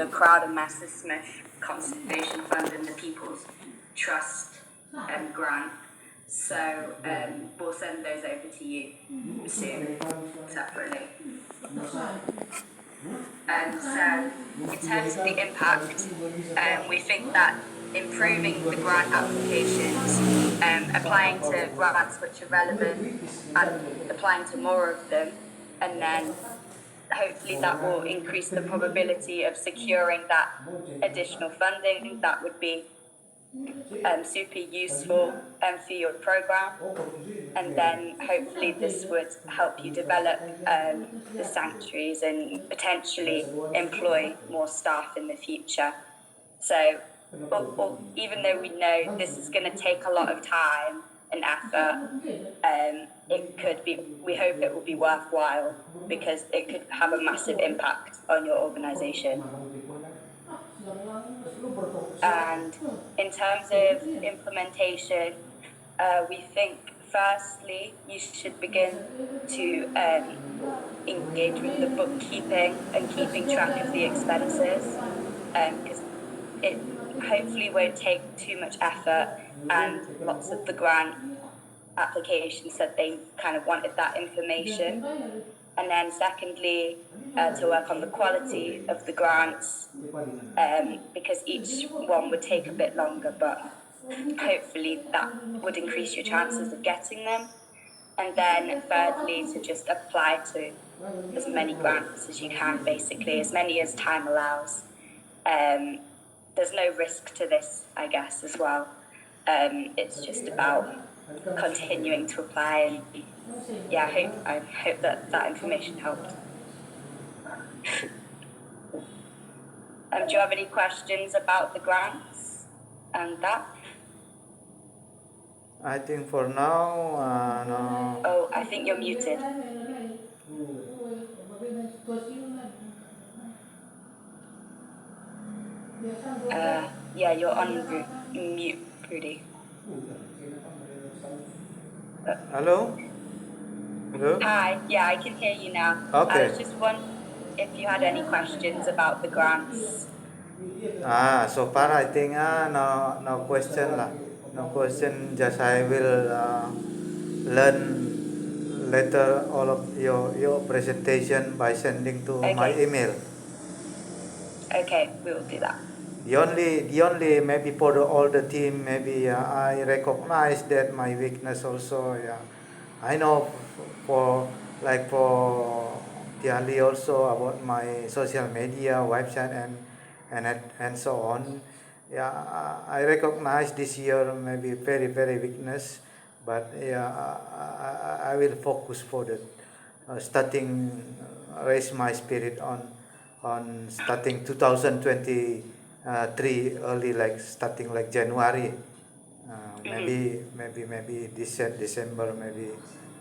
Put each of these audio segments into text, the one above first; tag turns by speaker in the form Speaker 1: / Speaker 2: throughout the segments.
Speaker 1: Crowd and Master Smith Conservation Fund and the People's Trust grant. So we'll send those over to you soon, separately. So in terms of the impact, we think that improving the grant applications, applying to grants which are relevant and applying to more of them, and then hopefully that will increase the probability of securing that additional funding that would be super useful for your program. And then hopefully this would help you develop the sanctuaries and potentially employ more staff in the future. So even though we know this is going to take a lot of time and effort, we hope it will be worthwhile, because it could have a massive impact on your organization. And in terms of implementation, we think firstly you should begin to engage with the bookkeeping and keeping track of the expenses, because it hopefully won't take too much effort, and lots of the grant applications said they kind of wanted that information. And then secondly, to work on the quality of the grants, because each one would take a bit longer, but hopefully that would increase your chances of getting them. And then thirdly, to just apply to as many grants as you can, basically, as many as time allows. There's no risk to this, I guess, as well. It's just about continuing to apply, and yeah, I hope that information helped. Do you have any questions about the grants and that?
Speaker 2: I think for now, no.
Speaker 1: Oh, I think you're muted. Yeah, you're on mute, Rudy.
Speaker 2: Hello? Hello?
Speaker 1: Hi, yeah, I can hear you now.
Speaker 2: Okay.
Speaker 1: I was just wondering if you had any questions about the grants.
Speaker 2: So far I think no question lah. No question. Just I will learn later all of your presentation by sending to my email.
Speaker 1: Okay, we will do that.
Speaker 2: The only maybe for all the team, maybe I recognize that my weakness also. Yeah, I know for Tiali also about my social media website and so on. Yeah, I recognize this year maybe very weakness, but yeah, I will focus for the starting raise my spirit on starting 2023 early, like starting like January, maybe December, maybe.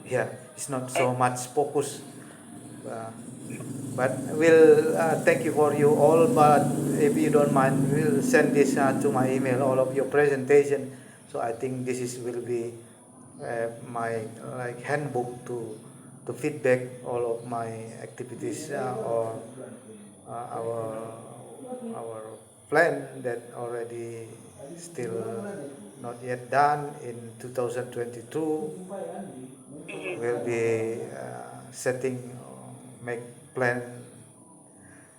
Speaker 2: Yeah, it's not so much focus, but we'll thank you for you all. But if you don't mind, we'll send this to my email, all of your presentation. So I think this will be my like handbook to feedback all of my activities or our plan that already still not yet done in 2022. Will be setting make plan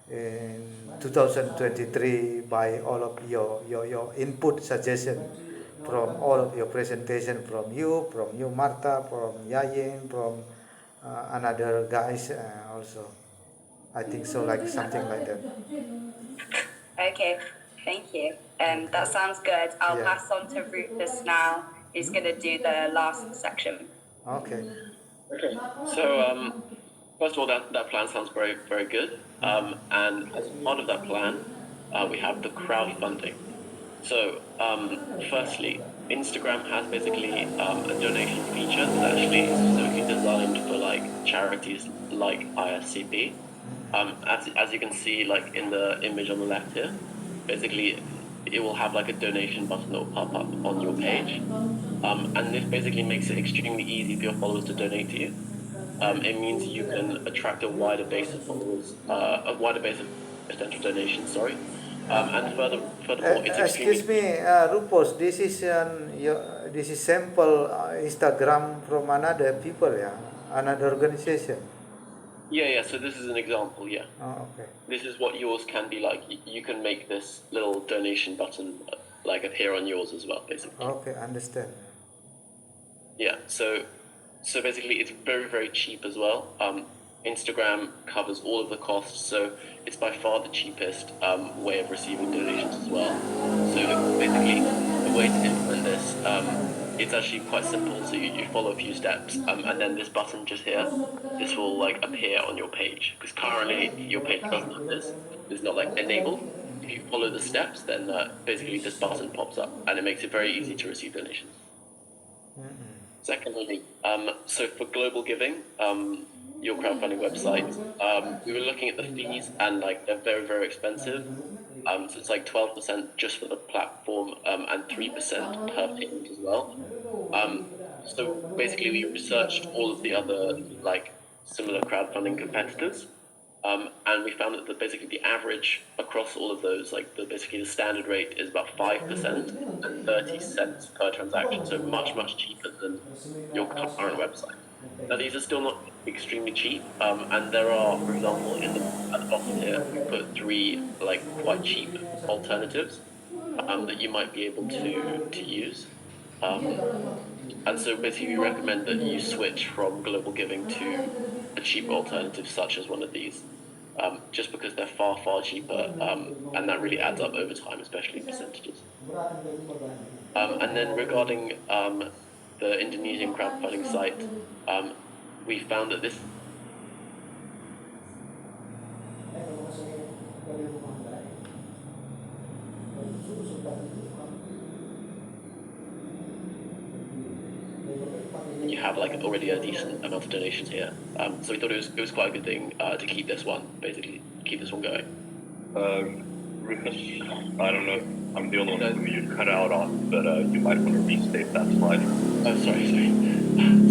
Speaker 2: in 2023 by all of your input suggestion from all of your presentation, from you, Martha, from Yayin, from another guys also. I think so, like something like that.
Speaker 1: Okay, thank you. That sounds good. I'll pass on to Rufus now, who's going to do the last section.
Speaker 2: Okay.
Speaker 3: So first of all, that plan sounds very good. And as part of that plan, we have the crowdfunding. So firstly, Instagram has basically a donation feature that actually is specifically designed for like charities like ISCP. As you can see, like in the image on the left here, basically it will have like a donation button that will pop up on your page, and this basically makes it extremely easy for your followers to donate to you. It means you can attract a wider base of followers, a wider base of potential donations. Sorry, and furthermore, it's extremely.
Speaker 2: Excuse me, Rupos. This is sample Instagram from another people, yeah, another organization.
Speaker 3: Yeah. So this is an example. Yeah.
Speaker 2: Oh, okay.
Speaker 3: This is what yours can be like. You can make this little donation button like appear on yours as well, basically.
Speaker 2: Okay, understand.
Speaker 3: Yeah. So basically, it's very, very cheap as well. Instagram covers all of the costs, so it's by far the cheapest way of receiving donations as well. So basically, the way to implement this, it's actually quite simple. So you follow a few steps, and then this button just here, this will like appear on your page. Because currently your page doesn't have this; it's not like enabled. If you follow the steps, then basically this button pops up, and it makes it very easy to receive donations. Secondly, so for global giving, your crowdfunding website, we were looking at the fees, and like they're very, very expensive. So it's like 12% just for the platform, and 3% per payment as well. So basically, we researched all of the other like similar crowdfunding competitors, and we found that basically the average across all of those, like basically the standard rate is about 5% and 30 cents per transaction, so much, much cheaper than your current website. Now, these are still not extremely cheap, and there are, for example, at the bottom here, we put 3 like quite cheap alternatives that you might be able to use. And so basically, we recommend that you switch from global giving to a cheaper alternative, such as one of these, just because they're far, far cheaper, and that really adds up over time, especially in percentages. And then regarding the Indonesian crowdfunding site, we found that this you have like already a decent amount of donations here. So we thought it was quite a good thing to keep this one going.
Speaker 4: Rufus, I don't know if I'm the only one who you cut out on, but you might want to restate that slide.
Speaker 3: Oh, sorry.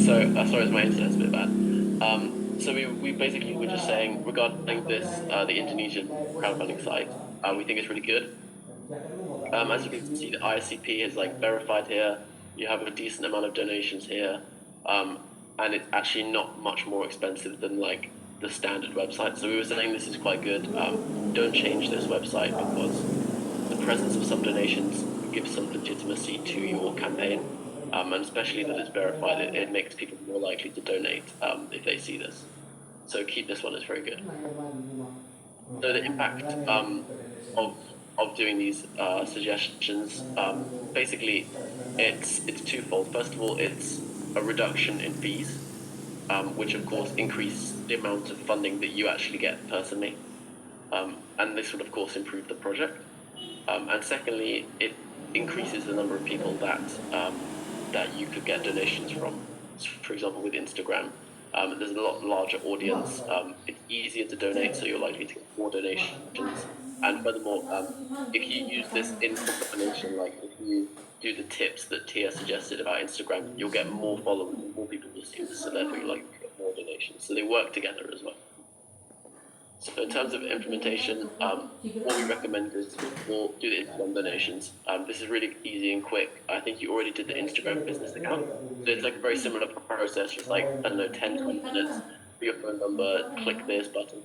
Speaker 3: Sorry, my internet's a bit bad. So we basically were just saying regarding this, the Indonesian crowdfunding site, we think it's really good. As you can see, the ISCP is like verified here. You have a decent amount of donations here, and it's actually not much more expensive than like the standard website. So we were saying this is quite good. Don't change this website because the presence of some donations gives some legitimacy to your campaign, and especially that it's verified, it makes people more likely to donate if they see this. So keep this one, it's very good. So the impact of doing these suggestions, basically, it's twofold. First of all, it's a reduction in fees, which of course increase the amount of funding that you actually get personally, and this would of course improve the project. And secondly, it increases the number of people that you could get donations from. For example, with Instagram, there's a lot larger audience. It's easier to donate, so you're likely to get more donations. And furthermore, if you use this in combination, like if you do the tips that Tia suggested about Instagram, you'll get more followers and more people will see this, so therefore you'll likely to get more donations. So they work together as well. So in terms of implementation, what we recommend is we'll do the Instagram donations. This is really easy and quick. I think you already did the Instagram business account. So it's like a very similar process, just like, I don't know, 10, 20 minutes, put your phone number, click this button,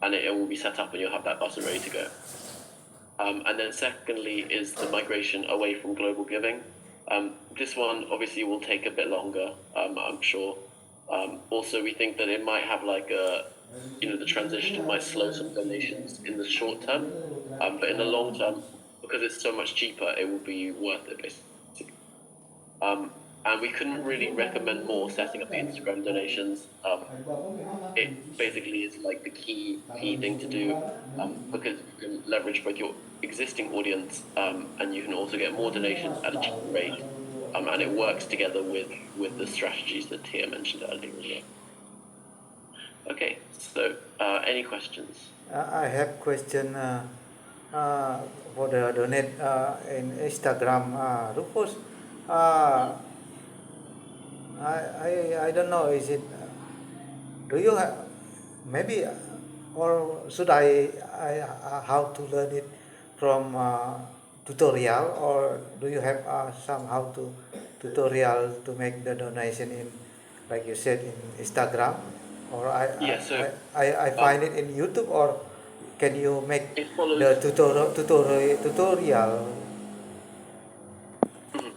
Speaker 3: and it will be set up and you'll have that button ready to go. And then secondly is the migration away from global giving. This one obviously will take a bit longer, I'm sure. Also, we think that it might have like the transition might slow some donations in the short term, but in the long term, because it's so much cheaper, it will be worth it basically. And we couldn't really recommend more setting up the Instagram donations. It basically is like the key thing to do, because you can leverage both your existing audience, and you can also get more donations at a cheaper rate. And it works together with the strategies that Tia mentioned earlier as well. Okay, so any questions?
Speaker 2: I have question for the donate in Instagram. Rufus, I don't know. Is it? Do you have maybe or should I how to learn it from tutorial, or do you have some how to tutorial to make the donation in, like you said, in Instagram, or
Speaker 3: Yeah, so
Speaker 2: I find it in YouTube, or can you make
Speaker 3: it follows.
Speaker 2: the tutorial?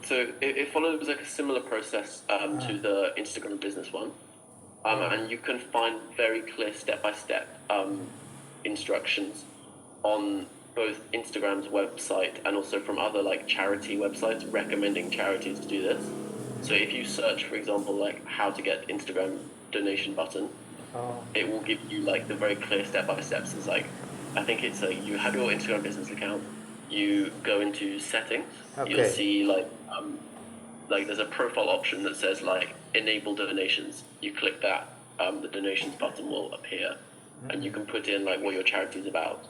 Speaker 3: So it follows like a similar process to the Instagram business one, and you can find very clear step-by-step instructions on both Instagram's website and also from other like charity websites recommending charities to do this. So if you search, for example, like how to get Instagram donation button,
Speaker 2: Oh,
Speaker 3: it will give you like the very clear step-by-steps. It's like, I think it's like you have your Instagram business account, you go into settings, you'll
Speaker 2: okay.
Speaker 3: see like there's a profile option that says like enable donations. You click that, the donations button will appear, and you can put in like what your charity is about.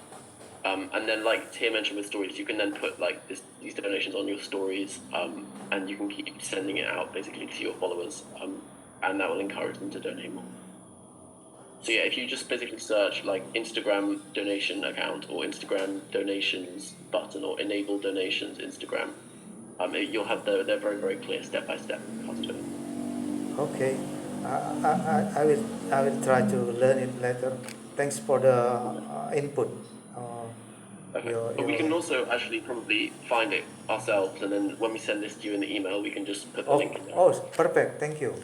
Speaker 3: And then like Tia mentioned with stories, you can then put like these donations on your stories, and you can keep sending it out basically to your followers, and that will encourage them to donate more. So yeah, if you just basically search like Instagram donation account or Instagram donations button or enable donations Instagram, you'll have their very, very clear step-by-step how to do it.
Speaker 2: Okay, I will try to learn it later. Thanks for the input.
Speaker 3: Okay. But we
Speaker 2: Your
Speaker 3: can also actually probably find it ourselves, and then when we send this to you in the email, we can just put the
Speaker 2: oh,
Speaker 3: link in there.
Speaker 2: oh, perfect. Thank you.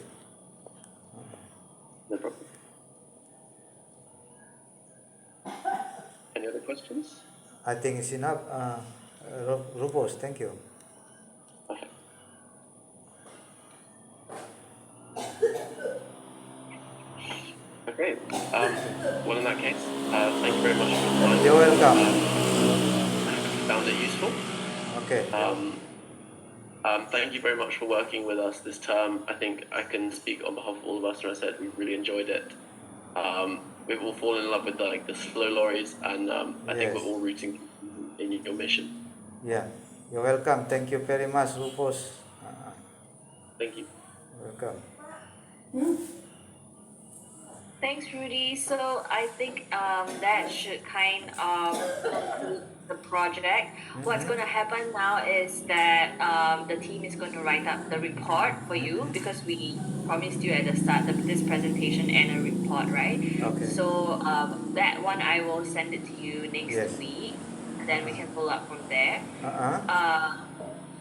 Speaker 3: No problem. Any other questions?
Speaker 2: I think it's enough. Rupos, thank you.
Speaker 3: Okay. Okay. Well, in that case, thank you very much for your time.
Speaker 2: You're welcome.
Speaker 3: Found it useful.
Speaker 2: Okay.
Speaker 3: Thank you very much for working with us this term. I think I can speak on behalf of all of us when I said we really enjoyed it. We've all fallen in love with the slow lorries, and I think we're
Speaker 2: Yes.
Speaker 3: all rooting in your mission.
Speaker 2: Yeah, you're welcome. Thank you very much, Rupos.
Speaker 3: Thank you.
Speaker 2: Welcome.
Speaker 1: Thanks, Rudy. So I think that should kind of conclude the project. What's going to happen now is that the team is going to write up the report for you, because we promised you at the start of this presentation and a report, right?
Speaker 2: Okay.
Speaker 1: So that one I will send it to you next
Speaker 2: Yes.
Speaker 1: week, and then we can follow up from there.
Speaker 2: Uh-huh.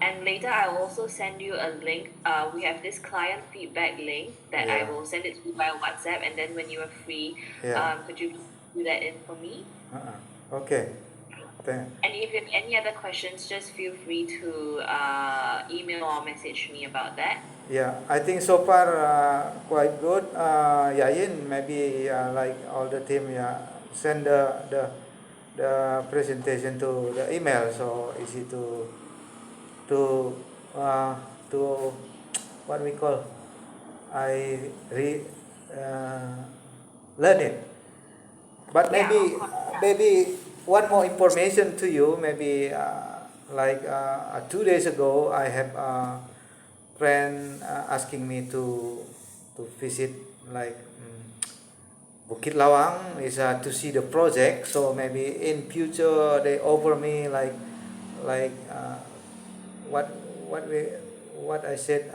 Speaker 1: And later I'll also send you a link. We have this client feedback link that I
Speaker 2: Yeah.
Speaker 1: will send it to you via WhatsApp, and then when you are free,
Speaker 2: Yeah.
Speaker 1: could you do that in for me?
Speaker 2: Okay.
Speaker 1: And if you have any other questions, just feel free to email or message me about that.
Speaker 2: Yeah, I think so far quite good. Yayin, maybe like all the team, send the presentation to the email, so easy to uh, to what we call I learn it. But
Speaker 1: Yeah,
Speaker 2: maybe
Speaker 1: of course.
Speaker 2: maybe one more information to you. Maybe like 2 days ago, I have a friend asking me to visit like Bukit Lawang is to see the project. So maybe in future they offer me like what what we what I said,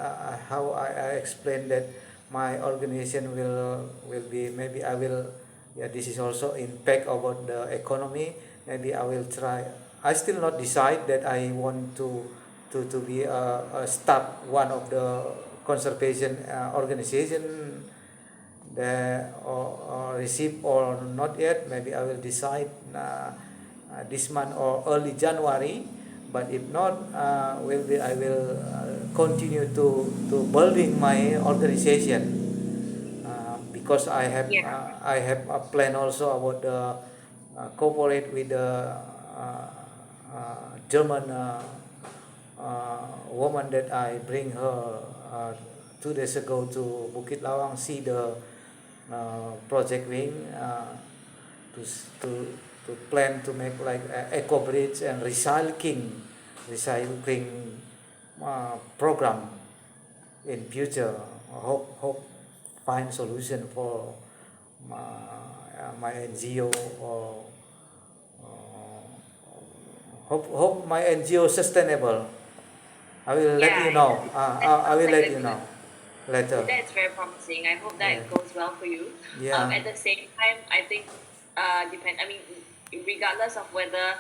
Speaker 2: how I explained that my organization will be, maybe I will, yeah, this is also impact about the economy. Maybe I will try. I still not decide that I want to be a start one of the conservation organization the or receive or not yet. Maybe I will decide this month or early January. But if not, will be I will continue to building my organization, because
Speaker 1: Yeah.
Speaker 2: I have a plan also about the cooperate with the German woman that I bring her 2 days ago to Bukit Lawang, see the project wing, to to plan to make like eco bridge and recycling program in future. Hope find solution for my NGO, or hope my NGO sustainable. I will let you know. I will let you know later.
Speaker 1: That's very promising. I hope that
Speaker 2: Yeah.
Speaker 1: it goes well for you.
Speaker 2: Yeah.
Speaker 1: At the same time, I think I mean, regardless of whether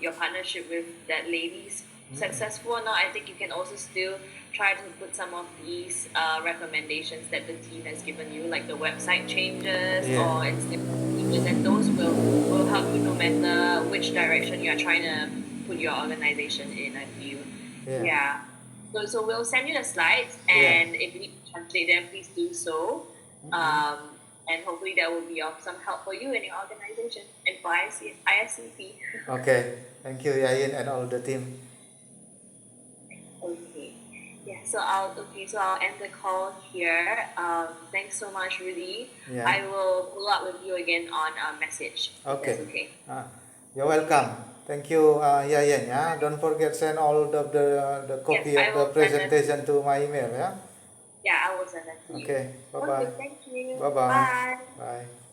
Speaker 1: your partnership with that lady is successful or not, I think you can also still try to put some of these recommendations that the team has given you, like the website changes
Speaker 2: Yeah.
Speaker 1: or Instagram changes, and those will help you no matter which direction you are trying to put your organization in. I feel.
Speaker 2: Yeah.
Speaker 1: Yeah. So we'll send you the slides,
Speaker 2: Yeah.
Speaker 1: and if you need to translate them, please do so. And hopefully that will be of some help for you and your organization and for ISCP.
Speaker 2: Okay. Thank you, Yayin, and all the team.
Speaker 1: Okay. Yeah. So I'll end the call here. Thanks so much, Rudy.
Speaker 2: Yeah.
Speaker 1: I will follow up with you again on a message. If
Speaker 2: Okay.
Speaker 1: that's okay.
Speaker 2: You're welcome. Thank you, Yayin. Yeah. Don't forget send all of the copy
Speaker 1: Yes, I
Speaker 2: of the
Speaker 1: will send it.
Speaker 2: presentation to my email. Yeah.
Speaker 1: Yeah, I will send that to you.
Speaker 2: Okay. Bye bye.
Speaker 1: Okay. Thank you.
Speaker 2: Bye bye.
Speaker 1: Bye.
Speaker 2: Bye.